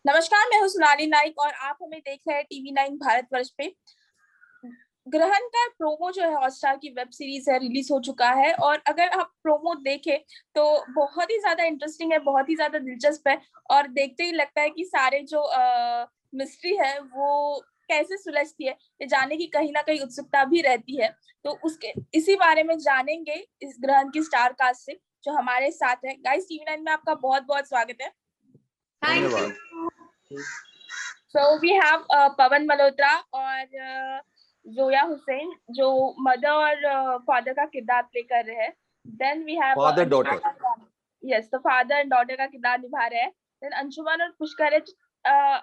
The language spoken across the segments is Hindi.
नमस्कार, मैं हूँ सोनाली नाइक और आप हमें देख रहे हैं TV9 भारतवर्ष पे। ग्रहण का प्रोमो जो है हॉटस्टार की वेब सीरीज है रिलीज हो चुका है और अगर आप प्रोमो देखें तो बहुत ही ज्यादा इंटरेस्टिंग है, बहुत ही ज्यादा दिलचस्प है और देखते ही लगता है कि सारे जो मिस्ट्री है वो कैसे सुलझती है ये जानने की कहीं ना कहीं उत्सुकता भी रहती है। तो उसके इसी बारे में जानेंगे इस ग्रहण की स्टार कास्ट से जो हमारे साथ है। गाइस, TV9 में आपका बहुत बहुत स्वागत है। धन्यवाद। So we have पवन मल्होत्रा और जोया हुसैन जो मदर और फादर का किरदार प्ले कर रहे हैं। Then we have father daughter. yes, तो फादर एंड डॉटर का किरदार निभा रहे हैं। Then अंशुमन और पुष्कर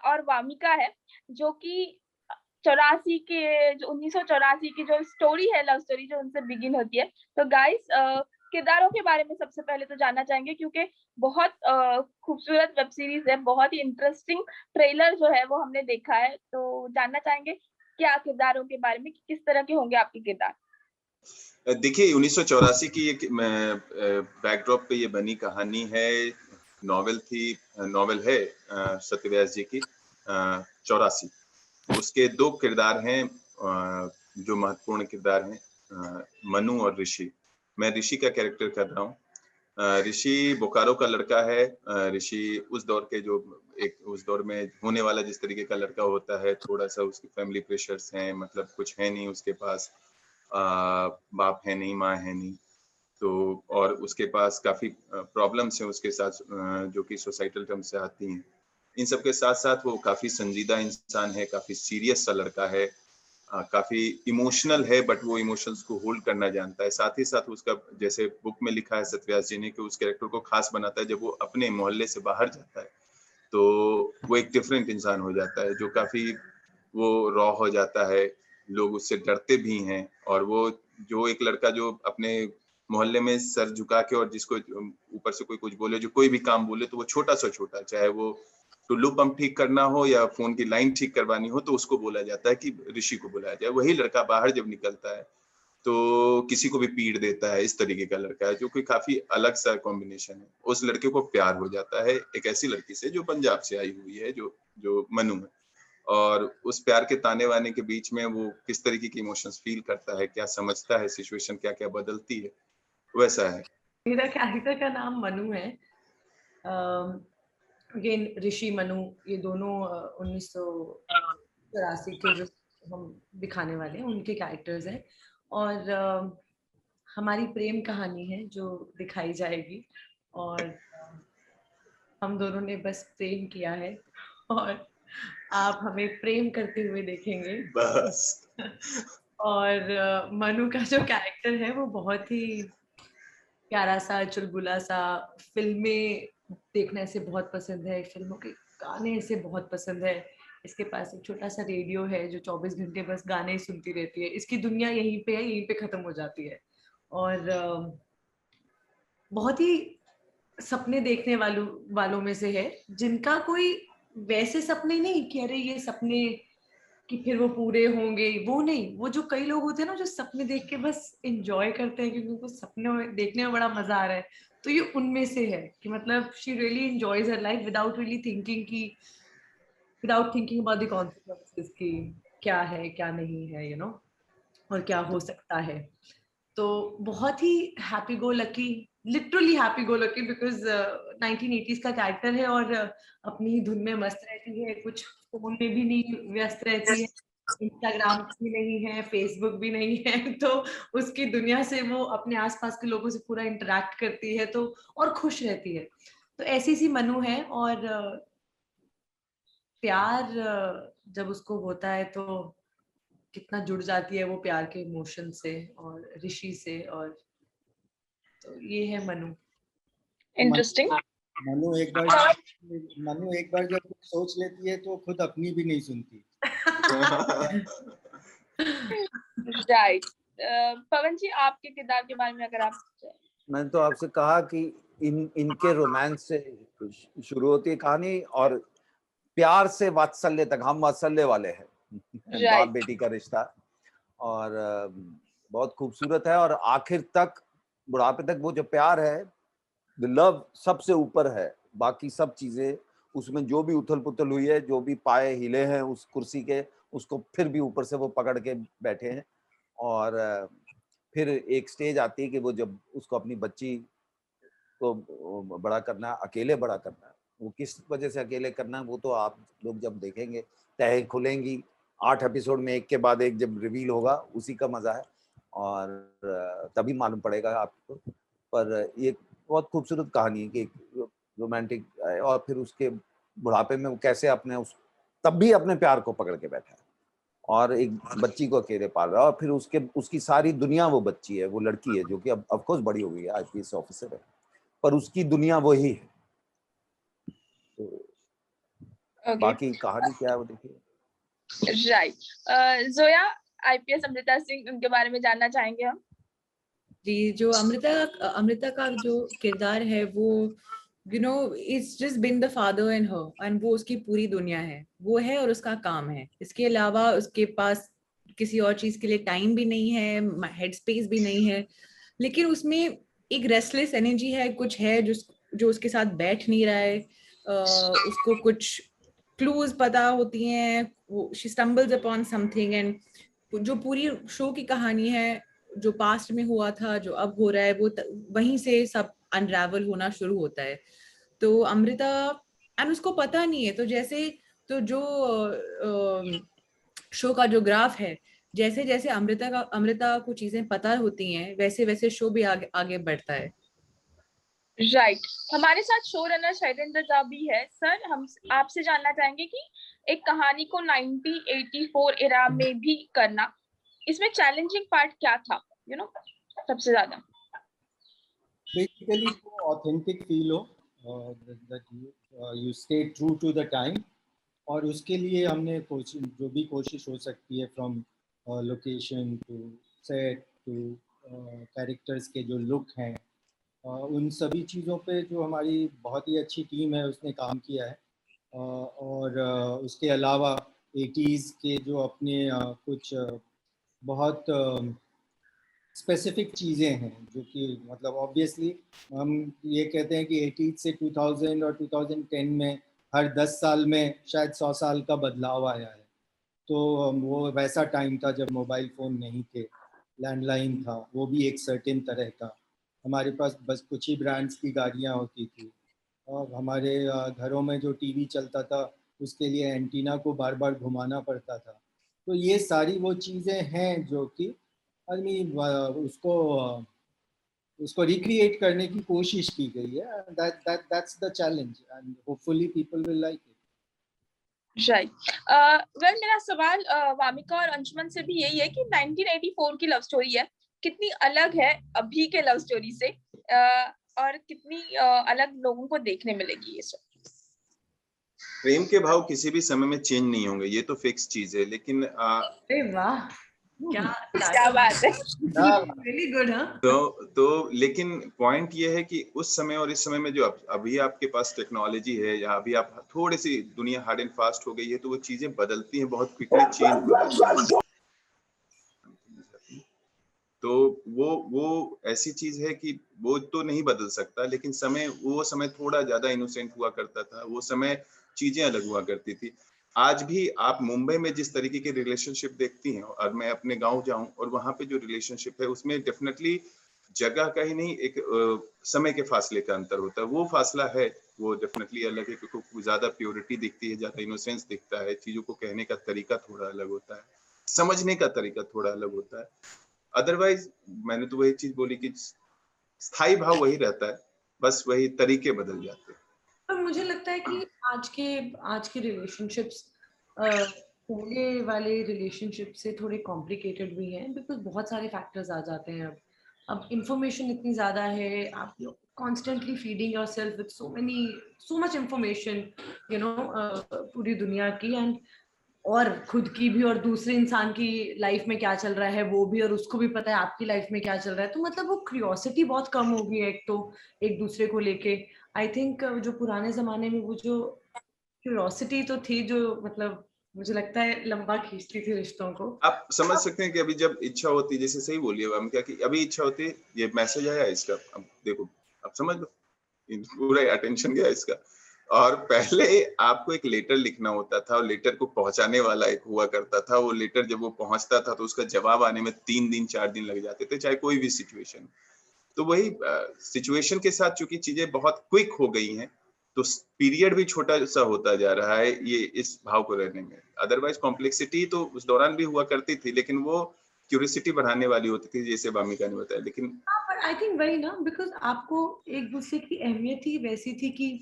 और वामिका है जो कि 84 के जो 1984 की जो स्टोरी है, लव स्टोरी जो उनसे बिगिन होती है। तो गाइस, किरदारों के बारे में सबसे पहले तो जानना चाहेंगे क्योंकि बहुत खूबसूरत वेब सीरीज है, बहुत ही इंटरेस्टिंग ट्रेलर जो है वो हमने देखा है। तो जानना चाहेंगे क्या किरदारों के बारे में, किस तरह के होंगे आपके किरदार। देखिए 1984 की एक बैकड्रॉप पे ये बनी कहानी है। नॉवेल है सत्यव्यास जी की 84। उसके दो किरदार हैं जो महत्वपूर्ण किरदार हैं, मनु और ऋषि। मैं ऋषि का कैरेक्टर कर रहा हूँ। ऋषि बोकारो का लड़का है। ऋषि उस दौर में होने वाला जिस तरीके का लड़का होता है, थोड़ा सा उसकी फैमिली प्रेशर्स हैं, मतलब कुछ है नहीं उसके पास, बाप है नहीं, माँ है नहीं, तो और उसके पास काफी प्रॉब्लम्स हैं उसके साथ जो कि सोसाइटल टर्म से आती हैं। इन सब के साथ साथ वो काफी संजीदा इंसान है, काफी सीरियस सा लड़का है, काफी इमोशनल है, बट वो इमोशंस को होल्ड करना जानता है। साथ ही साथ उसका, जैसे बुक में लिखा है सत्यव्यास जी ने, कि उस कैरेक्टर को खास बनाता है जब वो अपने मोहल्ले से बाहर जाता है तो वो एक डिफरेंट इंसान हो जाता है, जो काफी वो रॉ हो जाता है, लोग उससे डरते भी हैं। और वो जो एक लड़का जो अपने मोहल्ले में सर झुका के, और जिसको ऊपर से कोई कुछ बोले, जो कोई भी काम बोले तो वो छोटा सा छोटा, चाहे वो टुल्लू पंप ठीक करना हो या फोन की लाइन ठीक करवानी हो, तो उसको बोला जाता है कि ऋषि को बुलाया जाए। वही लड़का बाहर जब निकलता है तो किसी को भी पीट देता है। इस तरीके का लड़का है जो कि काफी अलग सा कॉम्बिनेशन है। उस लड़के को प्यार हो जाता है एक ऐसी लड़की से जो पंजाब से आई हुई है, जो मनु है। और उस प्यार के ताने वाने के बीच में वो किस तरीके की इमोशंस फील करता है, क्या समझता है, सिचुएशन क्या क्या बदलती है, वैसा है। मेरा कैरेक्टर का नाम मनु है। ये ऋषि मनु, ये दोनों 1984 के जो हम दिखाने वाले हैं उनके कैरेक्टर्स हैं। और हमारी प्रेम कहानी है जो दिखाई जाएगी। और हम दोनों ने बस प्रेम किया है और आप हमें प्रेम करते हुए देखेंगे बस। और मनु का जो कैरेक्टर है वो बहुत ही प्यारा सा, चुलबुला सा। फिल्में देखना इसे बहुत पसंद है, फिल्मों के गाने इसे बहुत पसंद है। इसके पास एक छोटा सा रेडियो है जो 24 घंटे बस गाने ही सुनती रहती है। इसकी दुनिया यहीं पे है, यहीं पे खत्म हो जाती है। और बहुत ही सपने देखने वालों में से है, जिनका कोई वैसे सपने नहीं कि अरे ये सपने कि फिर वो पूरे होंगे, वो नहीं। वो जो कई लोग होते हैं ना जो सपने देख के बस एंजॉय करते हैं क्योंकि उनको सपने देखने में बड़ा मजा आ रहा है, तो ये उनमें से है कि मतलब she really enjoys her life without thinking about the consequences की क्या है क्या नहीं है, यू नो, और क्या हो सकता है। तो बहुत ही happy go lucky, literally happy go lucky, because 1980s का कैरेक्टर है और अपनी धुन में मस्त रहती है, कुछ फोन में भी नहीं व्यस्त रहती है, इंस्टाग्राम भी नहीं है, फेसबुक भी नहीं है, तो उसकी दुनिया से वो अपने आसपास के लोगों से पूरा इंटरेक्ट करती है तो और खुश रहती है। तो ऐसी सी मनु है। और प्यार जब उसको होता है तो कितना जुड़ जाती है वो प्यार के इमोशन से और ऋषि से। और तो ये है मनु। इंटरेस्टिंग। मनु एक बार जब कुछ सोच लेती है तो खुद अपनी भी नहीं सुनती। राइट। पवन जी, आपके किरदार के बारे में अगर आप। मैंने तो आपसे कहा कि इनके रोमांस से शुरू होती है कहानी और प्यार से वात्सल्य तक। हम वात्सल्य वाले हैं, बाप बेटी का रिश्ता, और बहुत खूबसूरत है। और आखिर तक, बुढ़ापे तक वो जो प्यार है, द लव सबसे ऊपर है, बाकी सब चीजें उसमें जो भी उथल पुथल हुई है, जो भी पाए हिले हैं उस कुर्सी के, उसको फिर भी ऊपर से वो पकड़ के बैठे हैं। और फिर एक स्टेज आती है कि वो जब उसको अपनी बच्ची को बड़ा करना, अकेले बड़ा करना है, वो किस वजह से अकेले करना है वो तो आप लोग जब देखेंगे, तहें खुलेंगी 8 एपिसोड में एक के बाद एक जब रिवील होगा, उसी का मजा है और तभी मालूम पड़ेगा आपको। पर ये बहुत खूबसूरत कहानी है कि एक रोमांटिक, और फिर उसके बुढ़ापे में वो कैसे अपने उस तब भी अपने प्यार को पकड़ के बैठा है और एक बच्ची को अकेले पाल रहा है, और फिर उसकी सारी दुनिया वो बच्ची है, वो लड़की है जो कि अब ऑफ कोर्स बड़ी हो गई है, आईपीएस ऑफिसर है, पर उसकी दुनिया वही है। तो बाकी कहानी क्या है वो देखिए। राइट। जोया, आईपीएस अमृता सिंह, उनके बारे में जानना चाहेंगे हम। जी, जो अमृता का जो किरदार है वो it's just been the father in her, and वो उसकी पूरी दुनिया है, वो है और उसका काम है। इसके अलावा उसके पास किसी और चीज के लिए टाइम भी नहीं है, हेड स्पेस भी नहीं है, लेकिन उसमें एक रेस्टलेस एनर्जी है, कुछ है जो उसके साथ बैठ नहीं रहा है। उसको कुछ क्लूज पता होती हैं, वो she stumbles upon something, and जो पूरी शो की कहानी है, जो पास्ट में हुआ था, जो अब हो रहा है, वो वहीं से सब अनरावल होना शुरू होता है। तो अमृता, एंड उसको पता नहीं है, तो जैसे तो जो शो का जो ग्राफ है, जैसे जैसे अमृता को चीजें पता होती हैं, वैसे वैसे शो भी आगे बढ़ता है। राइट। हमारे साथ शो रनर शैलेंद्र झा भी है। सर, हम आपसे जानना चाहेंगे कि एक कहानी को 1984 एरा में भी करना, इसमें चैलेंजिंग पार्ट क्या था, सबसे ज्यादा? बेसिकली वो ऑथेंटिक फील हो, you stay true to the time, और उसके लिए हमने जो भी कोशिश हो सकती है, from location to set to characters के जो लुक हैं, उन सभी चीज़ों पे जो हमारी बहुत ही अच्छी टीम है उसने काम किया है। और उसके अलावा 80s के जो अपने कुछ बहुत स्पेसिफिक चीज़ें हैं जो कि मतलब ऑब्वियसली हम ये कहते हैं कि 80 से 2000 और 2010 में हर 10 साल में शायद 100 साल का बदलाव आया है। तो वो वैसा टाइम था जब मोबाइल फ़ोन नहीं थे, लैंडलाइन था, वो भी एक सर्टेन तरह का, हमारे पास बस कुछ ही ब्रांड्स की गाड़ियाँ होती थी, और हमारे घरों में जो टीवी चलता था उसके लिए एंटीना को बार बार घुमाना पड़ता था। तो ये सारी वो चीज़ें हैं जो कि आदमी उसको रिक्रिएट करने की कोशिश की गई है। that's the challenge and hopefully people will like it. Right. Well, मेरा सवाल वामिका और अंशुमन से भी यही है कि 1984 की लव स्टोरी है, कितनी अलग है अभी के लव स्टोरी से, और कितनी अलग लोगों को देखने मिलेगी ये सब? प्रेम के भाव किसी भी समय में चेंज नहीं होंगे, ये तो फिक्स चीज है, लेकिन अरे वाह, क्या बात है, really good, huh? तो लेकिन पॉइंट ये है कि उस समय और इस समय में जो अभी आपके पास टेक्नोलॉजी है, या अभी आप थोड़ी सी दुनिया हार्ड एंड फास्ट हो गई है, तो वो चीजें बदलती हैं, बहुत क्विकली चेंज हो जाती है। तो वो ऐसी चीज है कि वो तो नहीं बदल सकता, लेकिन वो समय थोड़ा ज्यादा इनोसेंट हुआ करता था, वो समय चीजें अलग हुआ करती थी। आज भी आप मुंबई में जिस तरीके के रिलेशनशिप देखती हैं, और मैं अपने गांव जाऊं और वहां पे जो रिलेशनशिप है उसमें डेफिनेटली जगह का ही नहीं, एक समय के फासले का अंतर होता है। वो फासला है, वो डेफिनेटली अलग है, क्योंकि ज्यादा प्योरिटी दिखती है, ज्यादा इनोसेंस दिखता है, चीजों को कहने का तरीका थोड़ा अलग होता है, समझने का तरीका थोड़ा अलग होता है। अदरवाइज मैंने तो वही चीज बोली कि स्थायी भाव वही रहता है, बस वही तरीके बदल जाते हैं। पर मुझे लगता है कि आज के रिलेशनशिप्स पहले वाले रिलेशनशिप से थोड़े कॉम्प्लिकेटेड भी हैं, बिकॉज बहुत सारे फैक्टर्स आ जाते हैं। अब इंफॉर्मेशन इतनी ज्यादा है, आप constantly feeding yourself with so much information, पूरी दुनिया की, एंड और खुद की भी, और दूसरे इंसान की लाइफ में क्या चल रहा है वो भी, और उसको भी पता है आपकी लाइफ में क्या चल रहा है। तो मतलब वो क्यूरियोसिटी बहुत कम हो गई है एक तो एक दूसरे को लेके। आई थिंक जो पुराने जमाने में वो जो क्यूरियोसिटी तो थी, जो मतलब मुझे लगता है लंबा खींचती थी रिश्तों को। आप समझ सकते हैं कि अभी जब इच्छा होती, जैसे सही बोलिए हम क्या कि अभी इच्छा होती है, ये मैसेज आया इसका, अब देखो, अब समझ लो, पूरा अटेंशन गया इसका, और पहले आपको एक लेटर लिखना होता था और लेटर को पहुंचाने वाला एक हुआ करता था। वो लेटर जब वो पहुंचता था तो उसका जवाब आने में 3 दिन 4 दिन लग जाते थे, चाहे कोई भी सिचुएशन। तो वही सिचुएशन के साथ चूंकि चीजें बहुत क्विक हो गई हैं, तो पीरियड भी छोटा सा होता जा रहा है ये इस भाव को रहने में। अदरवाइज कॉम्प्लेक्सिटी तो उस दौरान भी हुआ करती थी, लेकिन वो क्यूरियोसिटी बढ़ाने वाली होती थी, जैसे भामिका ने बताया। लेकिन पर आई थिंक वही ना, बिकॉज आपको एक दूसरे की अहमियत ही वैसी थी कि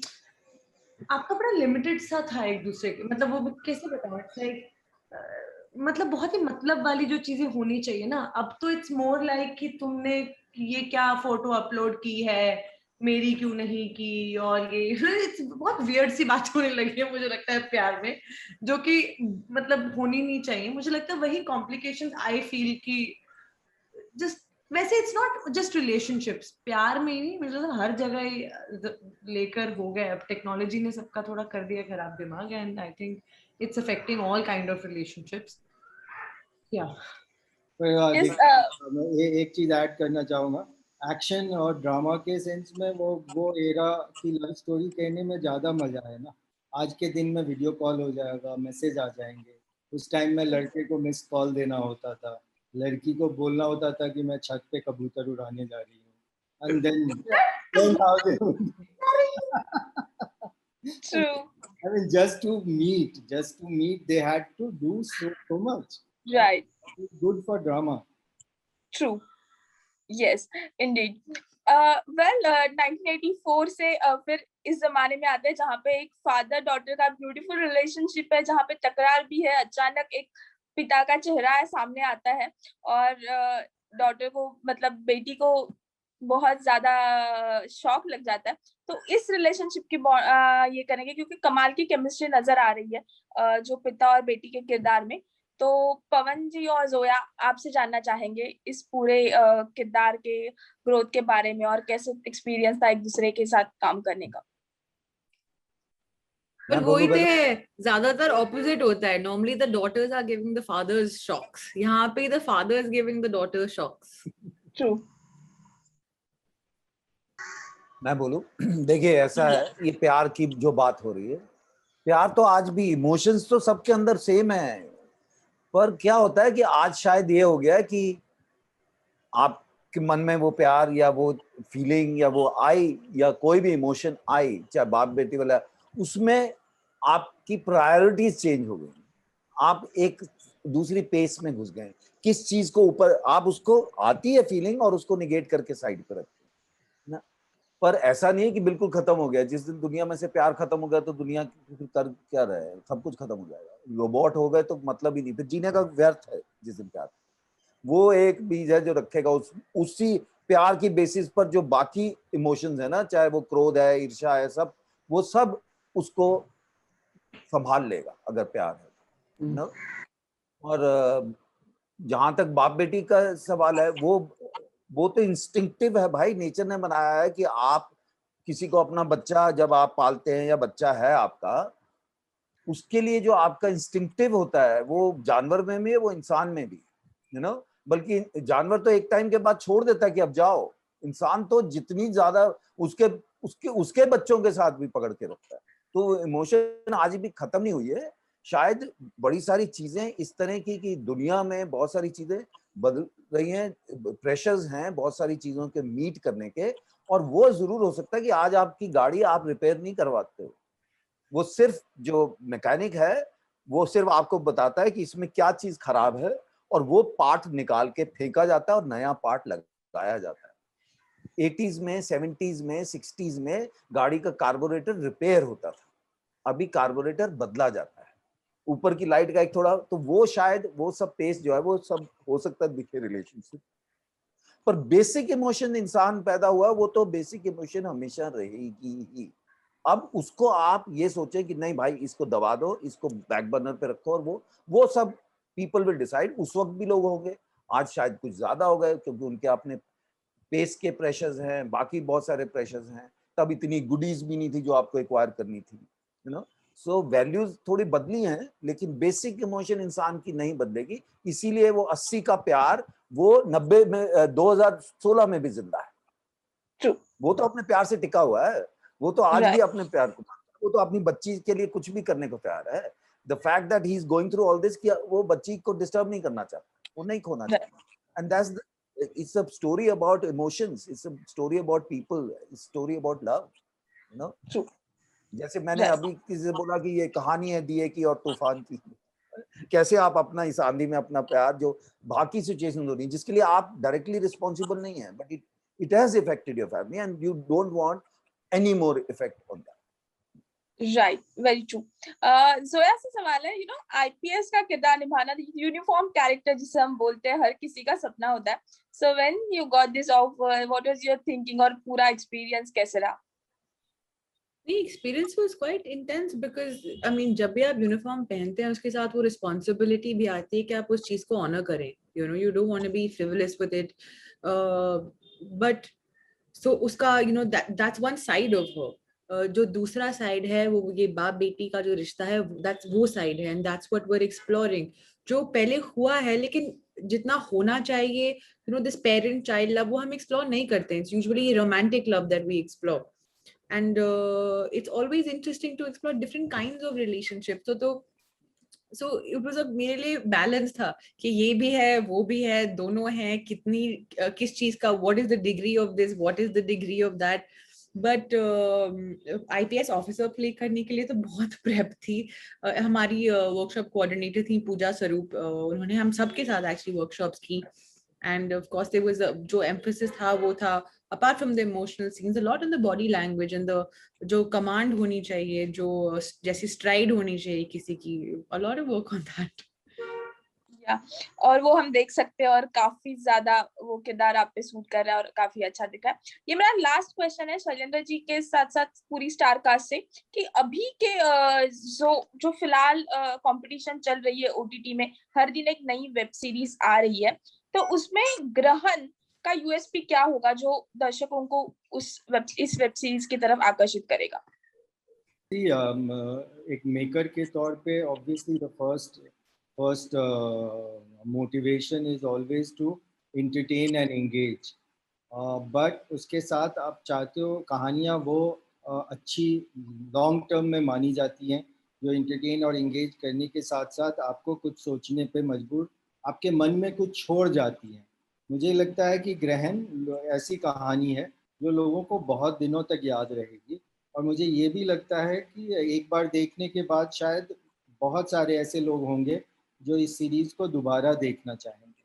आपका बड़ा लिमिटेड सा था एक दूसरे के, मतलब वो कैसे बताऊं, इट्स लाइक मतलब बहुत ही मतलब वाली जो चीजें होनी चाहिए ना, अब तो इट्स मोर लाइक कि तुमने ये क्या फोटो अपलोड की है, मेरी क्यों नहीं की, और ये इट्स बहुत वियर्ड सी बात होने लगी है मुझे लगता है प्यार में, जो कि मतलब होनी नहीं चाहिए। मुझे लगता है वही कॉम्प्लिकेशंस आई फील कि जस्ट वैसे इट्स नॉट जस्ट रिलेशनशिप्स, प्यार में ही मतलब हर जगह ही लेकर हो गए। अब टेक्नोलॉजी ने सबका थोड़ा कर दिया खराब दिमाग, and I think it's affecting all kind of relationships. या मैं एक चीज ऐड करना चाहूंगा, एक्शन और ड्रामा के सेंस में वो एरा की लव स्टोरी कहने में ज्यादा मजा है ना। आज के दिन में वीडियो कॉल हो जाएगा, मैसेज आ जाएंगे। उस टाइम में लड़के को मिस कॉल देना होता था, लड़की को बोलना होता था कि मैं छत पे कबूतर उड़ाने जा रही हूँ, and then how they True. I mean just to meet they had to do so much. Right. Good for drama. True. Yes, indeed. Well, 1984 से फिर इस जमाने में आते हैं जहाँ पे एक फादर डॉटर का ब्यूटीफुल रिलेशनशिप है, जहाँ पे तकरार भी है। अचानक एक पिता का चेहरा है सामने आता है और डॉटर को मतलब बेटी को बहुत ज्यादा शॉक लग जाता है। तो इस रिलेशनशिप की ये करेंगे क्योंकि कमाल की केमिस्ट्री नजर आ रही है जो पिता और बेटी के किरदार में। तो पवन जी और जोया आपसे जानना चाहेंगे इस पूरे किरदार के ग्रोथ के बारे में और कैसे एक्सपीरियंस था एक दूसरे के साथ काम करने का। पर वही तो ज्यादातर ऑपोजिट होता है। Normally the daughters are giving the fathers shocks, यहाँ पे the fathers giving the daughters shocks. True. मैं बोलूं, देखिए ऐसा है, ये प्यार की जो बात हो रही है, प्यार तो आज भी, इमोशंस तो सबके अंदर सेम है, पर क्या होता है कि आज शायद ये हो गया है कि आपके मन में वो प्यार या वो फीलिंग या वो आई या कोई भी इमोशन आई, चाहे बाप बेटी वाला, उसमें आपकी प्रायोरिटीज चेंज हो गई। आप एक दूसरी पेस में घुस गए, किस चीज को ऊपर, आप उसको आती है फीलिंग और उसको निगेट करके साइड पर रखते हैं ना। पर ऐसा नहीं है कि बिल्कुल खत्म हो गया। जिस दिन दुनिया में से प्यार खत्म हो गया तो दुनिया कर क्या रहे, सब कुछ खत्म हो जाएगा। रोबोट हो गए तो मतलब ही नहीं, फिर जीने का व्यर्थ है। जिस दिन प्यार, वो एक बीज है जो रखेगा उसी प्यार की बेसिस पर जो बाकी इमोशंस है ना, चाहे वो क्रोध है, ईर्ष्या है, सब वो सब उसको संभाल लेगा अगर प्यार है ना। और जहां तक बाप बेटी का सवाल है, वो तो इंस्टिंक्टिव है भाई। नेचर ने बनाया है कि आप किसी को अपना बच्चा जब आप पालते हैं या बच्चा है आपका, उसके लिए जो आपका इंस्टिंक्टिव होता है वो जानवर में भी है, वो इंसान में भी, यू नो। बल्कि जानवर तो एक टाइम के बाद छोड़ देता है कि अब जाओ। इंसान तो जितनी ज्यादा उसके बच्चों के साथ भी पकड़ के रखता है। तो इमोशन आज भी खत्म नहीं हुई है। शायद बड़ी सारी चीजें इस तरह की कि दुनिया में बहुत सारी चीजें बदल रही हैं, प्रेशर्स हैं बहुत सारी चीजों के मीट करने के। और वो जरूर हो सकता है कि आज आपकी गाड़ी आप रिपेयर नहीं करवाते हो, वो सिर्फ जो मैकेनिक है वो सिर्फ आपको बताता है कि इसमें क्या चीज खराब है और वो पार्ट निकाल के फेंका जाता है और नया पार्ट लगाया जाता है। 80s में, 70s में, 60s में गाड़ी का कार्बोरेटर रिपेयर होता था, अभी कार्बोरेटर बदला जाता है, ऊपर की लाइट का एक थोड़ा, तो वो शायद वो सब पेस जो है वो सब हो सकता है दिखे रिलेशनशिप। पर बेसिक इमोशन इंसान पैदा हुआ, वो तो बेसिक इमोशन हमेशा रहेगी ही। अब उसको आप ये सोचें कि नहीं भाई इसको दबा दो, इसको बैक बर्नर पे रखो, और वो सब पीपल विल डिसाइड। उस वक्त भी लोग होंगे, आज शायद कुछ ज्यादा हो गए क्योंकि उनके अपने पेस के प्रेशर्स हैं, बाकी बहुत सारे प्रेशर्स हैं। तब इतनी गुडीज भी नहीं थी जो आपको एक्वायर करनी थी, यू नो। सो वैल्यूज थोड़ी बदली हैं, लेकिन बेसिक इमोशन इंसान की नहीं बदलेगी। इसीलिए वो 80 का प्यार वो 90 में 2016 में भी जिंदा है। True. वो तो अपने प्यार से टिका हुआ है, वो तो आज भी अपने प्यार को। वो तो अपनी बच्ची के लिए कुछ भी करने को तैयार है। The fact that he is going through all this, कि वो बच्ची को डिस्टर्ब नहीं करना चाहता, वो नहीं खोना चाहता। And that's it's a story about emotions, it's a story about people, it's a story about love, you know. True. जैसे मैंने अभी किसी से बोला कि ये कहानी है दिए की और तूफान की, कैसे आप अपना इस आंधी में अपना प्यार जो बाकी सिचुएशन हो रही है जिसके लिए आप डायरेक्टली रिस्पॉन्सिबल नहीं है, but it has affected your family and you don't want any more effect on that. Right, very true. Zoya से सवाल है, आईपीएस का किरदार निभाना, यूनिफॉर्म कैरेक्टर जिसे हम बोलते हैं, हर किसी का सपना होता है। So when you got this offer, what was your thinking और पूरा एक्सपीरियंस कैसे रहा? The experience was quite intense because I mean जब भी आप यूनिफॉर्म पहनते हैं उसके साथ वो रिस्पॉन्सिबिलिटी भी आती है कि आप उस चीज को ऑनर करें, you don't want to be frivolous with it, but so उसका that's one side of her. जो दूसरा साइड है वो ये बाप बेटी का जो रिश्ता है, that's वो साइड है, and that's what we're exploring. जो पहले हुआ है लेकिन जितना होना चाहिए, this parent child love, वो हम एक्सप्लोर नहीं करते हैं. It's usually romantic love that we explore. And it's always interesting to explore different kinds of relationships. So it was a मेरे लिए balance था कि ये भी है वो भी है, दोनों हैं, कितनी किस चीज का, what is the degree of this, what is the degree of that. But IPS officer play करने के लिए तो बहुत प्रेप थी. हमारी वर्कशॉप कोऑर्डिनेटर थी पूजा स्वरूप, उन्होंने हम सबके साथ एक्चुअली वर्कशॉप्स की. And of course there was जो emphasis था वो था, apart from the emotional scenes, a lot on the body language and the जो command होनी चाहिए, जो जैसी stride होनी चाहिए किसी की, a lot of work on that. और वो हम देख सकते हैं और काफी ज्यादा वो किरदार आप पे सूट कर रहा है और काफी अच्छा दिख रहा है. ये मेरा लास्ट क्वेश्चन है शैलेंद्र जी के साथ साथ पूरी स्टार कास्ट से, कि अभी के जो फिलहाल कंपटीशन चल रही है ओटीटी में, हर दिन एक नई वेब सीरीज आ रही है, तो उसमें ग्रहण का यूएसपी क्या होगा जो दर्शकों को इस वेब सीरीज की तरफ आकर्षित करेगा? एक मेकर के तौर पे obviously the first motivation is always to entertain and engage, but उसके साथ आप चाहते हो कहानियाँ वो अच्छी लॉन्ग टर्म में मानी जाती हैं, जो entertain और engage करने के साथ साथ आपको कुछ सोचने पे मजबूर, आपके मन में कुछ छोड़ जाती हैं. मुझे लगता है कि ग्रहण ऐसी कहानी है जो लोगों को बहुत दिनों तक याद रहेगी, और मुझे ये भी लगता है कि एक बार देखने के बाद शायद बहुत सारे ऐसे लोग होंगे जो इस सीरीज को दोबारा देखना चाहेंगे.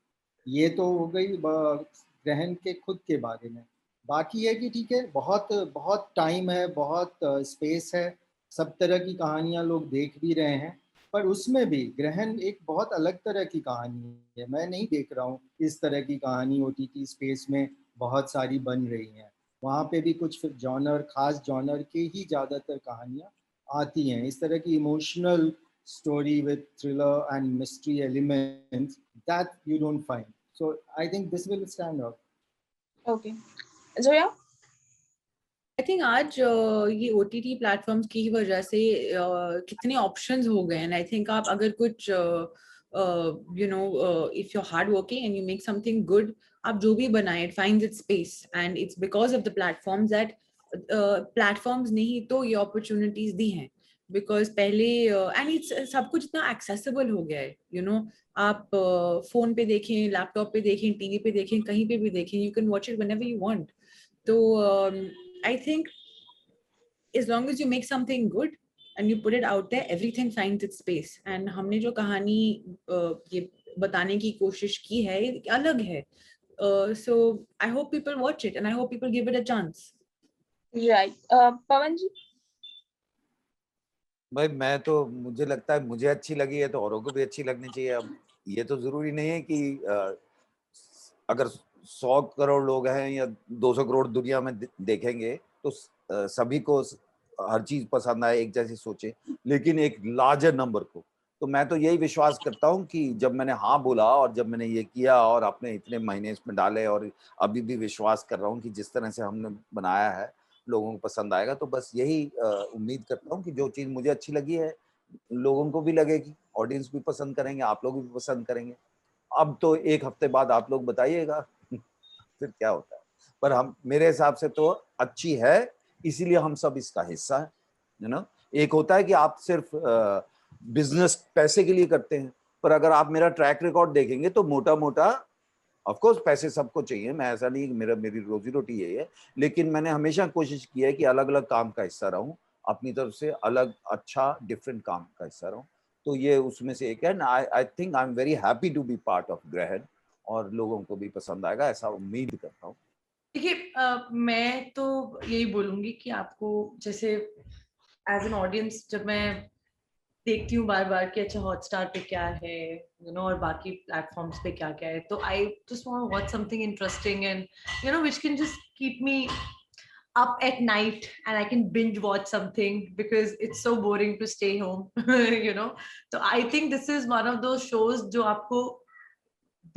ये तो हो गई ग्रहण के खुद के बारे में. बाकी है कि ठीक है, बहुत बहुत टाइम है, बहुत स्पेस है, सब तरह की कहानियाँ लोग देख भी रहे हैं, पर उसमें भी ग्रहण एक बहुत अलग तरह की कहानी है. मैं नहीं देख रहा हूँ इस तरह की कहानी ओटीटी स्पेस में बहुत सारी बन रही हैं. वहाँ पे भी कुछ जॉनर, खास जॉनर के ही ज़्यादातर कहानियाँ आती हैं. इस तरह की emotional story with thriller and mystery elements that you don't find. So I think this will stand out. Okay. Zoya? I think आज ये OTT प्लेटफॉर्म्स की वजह से कितने ऑप्शंस हो गए हैं. I think आप अगर कुछ if you're hardworking and you make something good, आप जो भी बनाए, it finds its space, and it's because of the platforms that platforms ने ही तो ये opportunities दी हैं. Because पहले and it's सब कुछ इतना accessible हो गया है, आप फोन पे देखें, लैपटॉप पे देखें, टीवी पे देखें, कहीं पे भी देखें, you can watch it whenever you want. So I think as long as you make something good and you put it out there, everything finds its space. And हमने जो कहानी ये बताने की कोशिश की है ये अलग है. So I hope people watch it and I hope people give it a chance. Right. पवन जी? भाई मैं तो, मुझे लगता है मुझे अच्छी लगी है तो औरों को भी अच्छी लगनी चाहिए. अब ये तो जरूरी नहीं है कि अगर 100 करोड़ लोग हैं या 200 करोड़ दुनिया में देखेंगे तो सभी को हर चीज पसंद आए, एक जैसी सोचे, लेकिन एक लार्जर नंबर को. तो मैं तो यही विश्वास करता हूँ कि जब मैंने हाँ बोला और जब मैंने ये किया और आपने इतने महीने इसमें डाले और अभी भी विश्वास कर रहा हूँ कि जिस तरह से हमने बनाया है लोगों को पसंद आएगा. तो बस यही उम्मीद करता हूँ कि जो चीज़ मुझे अच्छी लगी है लोगों को भी लगेगी, ऑडियंस भी पसंद करेंगे, आप लोग भी पसंद करेंगे. अब तो एक हफ्ते बाद आप लोग बताइएगा फिर क्या होता है, पर हम मेरे हिसाब से तो अच्छी है, इसीलिए हम सब इसका हिस्सा है. एक होता है कि आप सिर्फ बिजनेस पैसे के लिए करते हैं, पर अगर आप मेरा ट्रैक रिकॉर्ड देखेंगे तो मोटा मोटा, ऑफ कोर्स पैसे सबको चाहिए, मैं ऐसा नहीं, मेरी रोजी रोटी यही है, लेकिन मैंने हमेशा कोशिश की है कि अलग अलग काम का हिस्सा रहूं, अपनी तरफ से अलग अच्छा डिफरेंट काम का हिस्सा रहूं। तो ये उसमें से एक है। I think I am very happy to be part of Grahan, और लोगों को भी पसंद आएगा ऐसा उम्मीद करता हूँ। देखिए, मैं तो यही बोलूंगी कि आपको जैसे एज एन ऑडियंस जब मैं देखती हूँ बार बार कि अच्छा हॉटस्टार पे क्या है, यू नो, और बाकी प्लेटफॉर्म्स पे क्या क्या है, तो I just want to watch something interesting and you know which can just keep me up at night and I can binge watch something because it's so boring to stay home. You know, so I think this is one of those shows जो आपको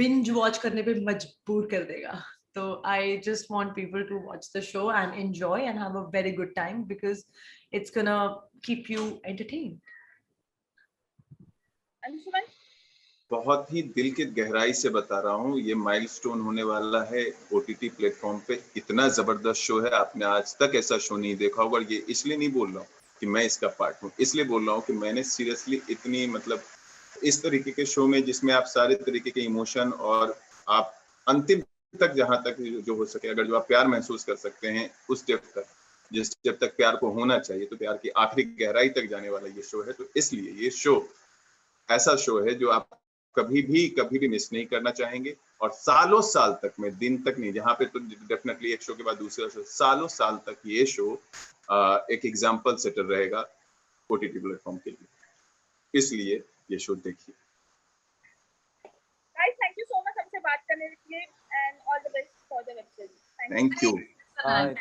binge watch करने पे मजबूर कर देगा. So I just want people to watch the show and enjoy and have a very good time because it's gonna keep you entertained. Anshuman? बहुत ही दिल की गहराई से बता रहा हूँ, ये माइलस्टोन होने वाला है OTT प्लेटफॉर्म पे। इतना जबरदस्त शो है, आपने आज तक ऐसा शो नहीं देखा होगा। ये इसलिए नहीं बोल रहा हूँ कि मैं इसका पार्ट हूँ, इसलिए बोल रहा हूँ कि मैंने सीरियसली इतनी मतलब इस तरीके के शो में जिसमें आप सारे तरीके के इमोशन और आप अंतिम तक जहां तक जो हो सके, अगर जो आप प्यार महसूस कर सकते हैं उस डेप्थ तक, जिस जब तक प्यार को होना चाहिए, तो प्यार की आखिरी गहराई तक जाने वाला ये शो है। तो इसलिए ये शो ऐसा शो है जो आप कभी भी मिस नहीं करना चाहेंगे। और सालों साल तक, मैं दिन तक नहीं, जहाँ पे तो डेफिनेटली एक शो के बाद दूसरा शो, सालों साल तक ये शो एक एग्जाम्पल सेटर रहेगा OTT प्लेटफॉर्म के लिए। इसलिए ये शो देखिए। Guys, thank you so much हमसे बात करने के लिए and all the best for the web series. Thank you.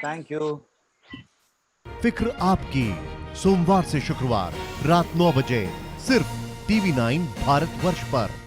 Thank you. फिक्र आपकी, सोमवार से शुक्रवार रात 9 बजे सिर्फ TV9 भारतवर्ष पर।